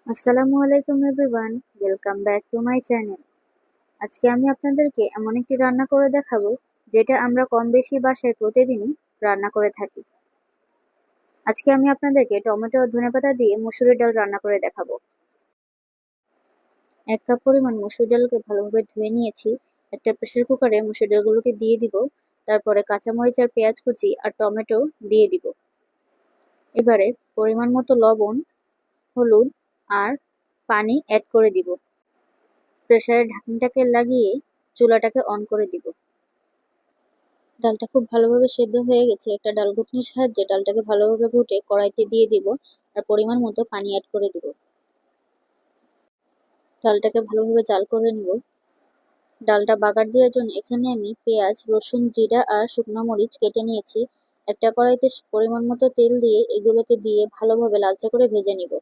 আসসালামু আলাইকুম everyone, welcome back to my channel. আজকে আমি আপনাদেরকে এমন একটি রান্না করে দেখাবো যেটা আমরা কম বেশি বাসায় প্রতিদিনই রান্না করে থাকি। আজকে আমি আপনাদেরকে টমেটো ও ধনেপাতা দিয়ে মসুরের ডাল রান্না করে দেখাবো। 1 কাপ পরিমাণ মসুর ডালকে ভালোভাবে ধুয়ে নিয়েছি। একটা প্রেসার কুকারে মসুর ডালগুলোকে দিয়ে দিব। তারপরে কাঁচামরিচ আর পেঁয়াজ কুচি আর টমেটো দিয়ে দিব। এবারে পরিমাণ মতো লবণ, হলুদ আর পানি অ্যাড করে দিব। প্রেসারের ঢাকনাটাকে লাগিয়ে চুলাটাকে অন করে দিব। ডালটা খুব ভালোভাবে সেদ্ধ হয়ে গেছে। একটা ডাল ঘুটনির সাহায্যে ডালটাকে ভালোভাবে ঘুটে কড়াইতে দিয়ে দিব আর পরিমাণ মতো পানি অ্যাড করে দিব। ডালটাকে ভালোভাবে জাল করে নিব। ডালটা বাগার দেওয়ার জন্য এখানে আমি পেঁয়াজ, রসুন, জিরা আর শুকনো মরিচ কেটে নিয়েছি। একটা কড়াইতে পরিমাণ মতো তেল দিয়ে এগুলোকে দিয়ে ভালোভাবে লালচে করে ভেজে নিব।